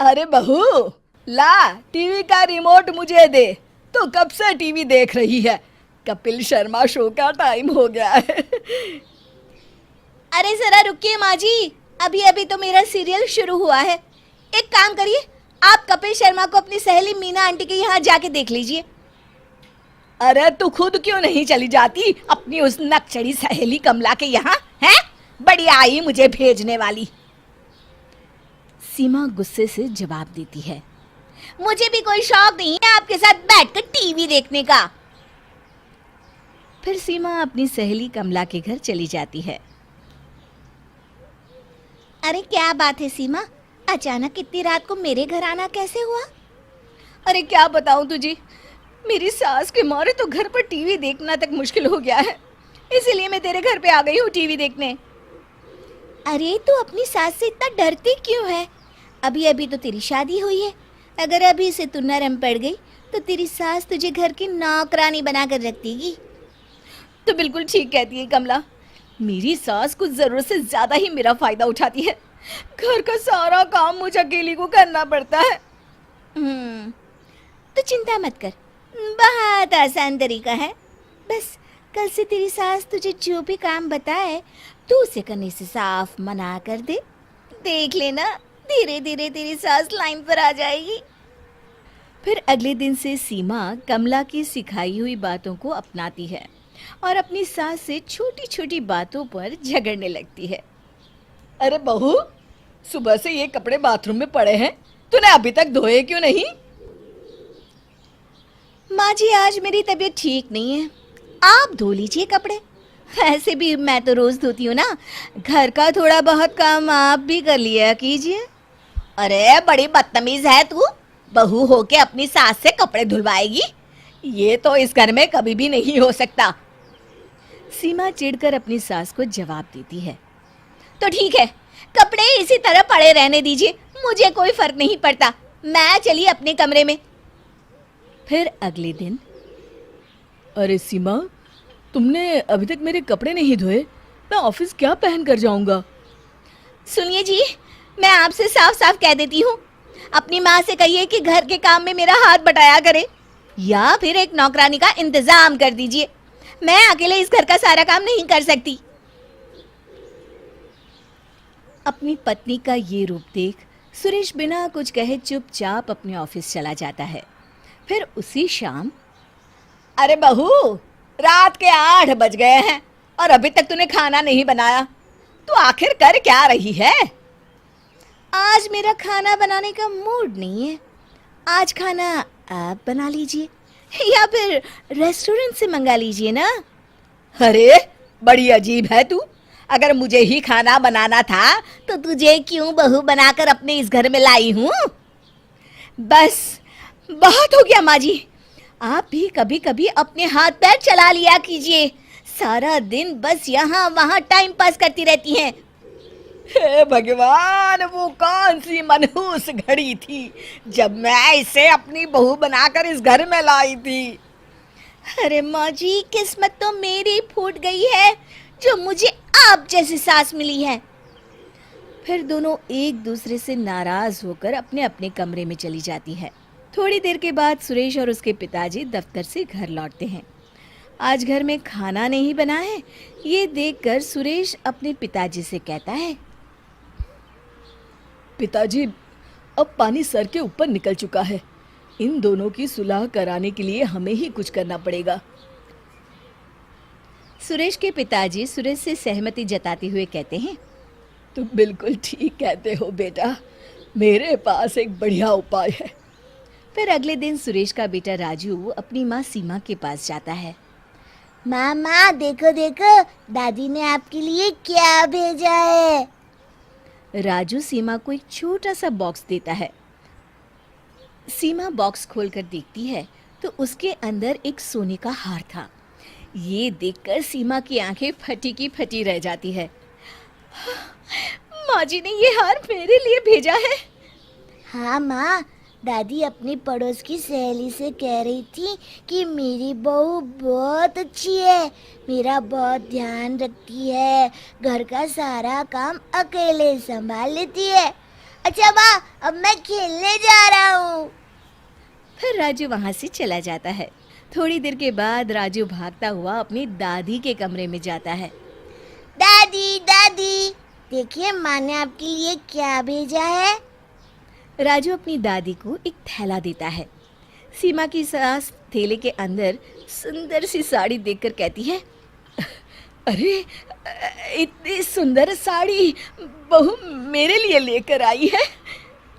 अरे बहू, ला टीवी का रिमोट मुझे दे। तू कब से टीवी देख रही है? कपिल शर्मा शो का टाइम हो गया है। अरे जरा रुकिए माँ जी, अभी अभी तो मेरा सीरियल शुरू हुआ है। एक काम करिए, आप कपिल शर्मा को अपनी सहेली मीना आंटी के यहाँ जाके देख लीजिए। अरे तू खुद क्यों नहीं चली जाती अपनी उस नकचड़ी सहेली कमला के यहाँ? है बड़ी आई मुझे भेजने वाली। सीमा गुस्से से जवाब देती है, मुझे भी कोई शौक नहीं है आपके साथ बैठकर टीवी देखने का। फिर सीमा अपनी सहेली कमला के घर चली जाती है। अरे क्या बात है सीमा, अचानक इतनी रात को मेरे घर आना कैसे हुआ? अरे क्या बताऊं तुझे, मेरी सास के मारे तो घर पर टीवी देखना तक मुश्किल हो गया है, इसीलिए मैं तेरे घर पे आ गई हूँ टीवी देखने। अरे तू अपनी सास से इतना डरती क्यों है? अभी अभी तो तेरी शादी हुई है। अगर अभी से तू नरम पड़ गई तो तेरी सास तुझे घर की नौकरानी बनाकर रख देगी। तो बिल्कुल ठीक कहती है कमला, मेरी सास कुछ जरूरत से ज्यादा ही मेरा फायदा उठाती है। घर का सारा काम मुझे अकेली को करना पड़ता है। तो चिंता मत कर, बहुत आसान तरीका है। बस कल से तेरी सास तुझे जो भी काम बताए तू उसे करने से साफ मना कर दे। देख लेना, धीरे धीरे तेरी सास लाइन पर आ जाएगी। फिर अगले दिन से सीमा कमला की सिखाई हुई बातों को अपनाती है और अपनी सास से छोटी छोटी बातों पर झगड़ने लगती है। अरे बहू, सुबह से ये कपड़े बाथरूम में पड़े हैं, तूने अभी तक धोए क्यों नहीं? माँ जी, आज मेरी तबीयत ठीक नहीं है, आप धो लीजिए कपड़े। ऐसे भी मैं तो रोज धोती हूँ ना, घर का थोड़ा बहुत काम आप भी कर लिया कीजिए। अरे बड़ी बदतमीज है तू, बहू होके अपनी सास से कपड़े धुलवाएगी? ये तो इस घर में कभी भी नहीं हो सकता। सीमा चिढ़कर अपनी सास को जवाब देती है। तो ठीक है, कपड़े इसी तरह पड़े रहने दीजिए, मुझे कोई फर्क नहीं पड़ता। मैं चली अपने कमरे में। फिर अगले दिन। अरे सीमा, तुमने अभी तक मेरे कपड़े नहीं धोए, मैं ऑफिस क्या पहन कर जाऊंगा? सुनिए जी, मैं आपसे साफ साफ कह देती हूँ, अपनी माँ से कहिए कि घर के काम में मेरा हाथ बटाया करे, या फिर एक नौकरानी का इंतजाम कर दीजिए। मैं अकेले इस घर का सारा काम नहीं कर सकती। अपनी पत्नी का ये रूप देख सुरेश बिना कुछ कहे चुपचाप अपने ऑफिस चला जाता है। फिर उसी शाम। अरे बहू, रात के 8 बज गए हैं और अभी तक तूने खाना नहीं बनाया, तू आखिर कर क्या रही है? आज मेरा खाना बनाने का मूड नहीं है, आज खाना आप बना लीजिए या फिर रेस्टोरेंट से मंगा लीजिए ना। अरे बड़ी अजीब है तू, अगर मुझे ही खाना बनाना था तो तुझे क्यों बहू बनाकर अपने इस घर में लाई हूँ? बस बहुत हो गया माँ जी, आप भी कभी कभी अपने हाथ पैर चला लिया कीजिए। सारा दिन बस यहाँ वहाँ टाइम पास करती रहती हैं। हे भगवान, वो कौन सी मनहूस घड़ी थी जब मैं इसे अपनी बहू बनाकर इस घर में लाई थी। अरे माँ जी, किस्मत तो मेरी फूट गई है जो मुझे आप जैसी सास मिली है। फिर दोनों एक दूसरे से नाराज होकर अपने अपने कमरे में चली जाती है। थोड़ी देर के बाद सुरेश और उसके पिताजी दफ्तर से घर लौटते हैं। आज घर में खाना नहीं बना है, ये देखकर सुरेश अपने पिताजी से कहता है। पिताजी, अब पानी सर के ऊपर निकल चुका है, इन दोनों की सुलह कराने के लिए हमें ही कुछ करना पड़ेगा। सुरेश के पिताजी सुरेश से सहमति जताते हुए कहते हैं। तुम बिल्कुल ठीक कहते हो बेटा, मेरे पास एक बढ़िया उपाय है। फिर अगले दिन सुरेश का बेटा राजू अपनी माँ सीमा के पास जाता है। मामा देखो देखो, दादी ने आपके लिए क्या भेजा है। राजू सीमा को एक छोटा सा बॉक्स देता है। सीमा बॉक्स खोलकर देखती है तो उसके अंदर एक सोने का हार था। ये देखकर सीमा की आंखें फटी की फटी रह जाती है। माँ जी ने ये हार मेरे लिए भेजा है। हाँ माँ, दादी अपनी पड़ोस की सहेली से कह रही थी कि मेरी बहू बहुत अच्छी है, मेरा बहुत ध्यान रखती है, घर का सारा काम अकेले संभाल लेती है। अच्छा माँ, अब मैं खेलने जा रहा हूँ। फिर राजू वहां से चला जाता है। थोड़ी देर के बाद राजू भागता हुआ अपनी दादी के कमरे में जाता है। दादी दादी, देखिए माँ ने आपके लिए क्या भेजा है। राजू अपनी दादी को एक थैला देता है। सीमा की सास थैले के अंदर सुंदर सी साड़ी देखकर कहती है, अरे इतनी सुंदर साड़ी बहू मेरे लिए लेकर आई है।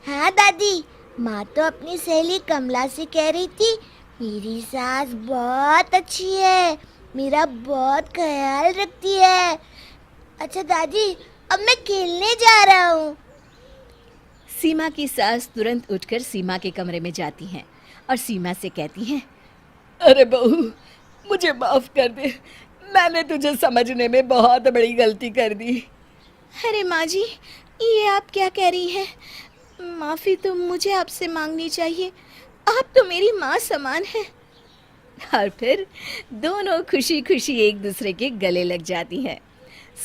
हाँ दादी, माँ तो अपनी सहेली कमला से कह रही थी मेरी सास बहुत अच्छी है, मेरा बहुत ख्याल रखती है। अच्छा दादी, अब मैं खेलने जा रहा हूँ। सीमा की सास तुरंत उठकर सीमा के कमरे में जाती हैं और सीमा से कहती हैं, अरे बहू मुझे माफ कर दे, मैंने तुझे समझने में बहुत बड़ी गलती कर दी। अरे माँ जी, ये आप क्या कह रही हैं? माफ़ी तो मुझे आपसे मांगनी चाहिए, आप तो मेरी माँ समान हैं। और फिर दोनों खुशी खुशी एक दूसरे के गले लग जाती हैं।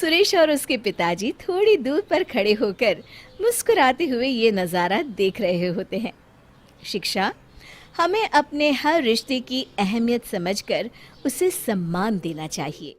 सुरेश और उसके पिताजी थोड़ी दूर पर खड़े होकर मुस्कुराते हुए ये नज़ारा देख रहे होते हैं। शिक्षा, हमें अपने हर रिश्ते की अहमियत समझकर उसे सम्मान देना चाहिए।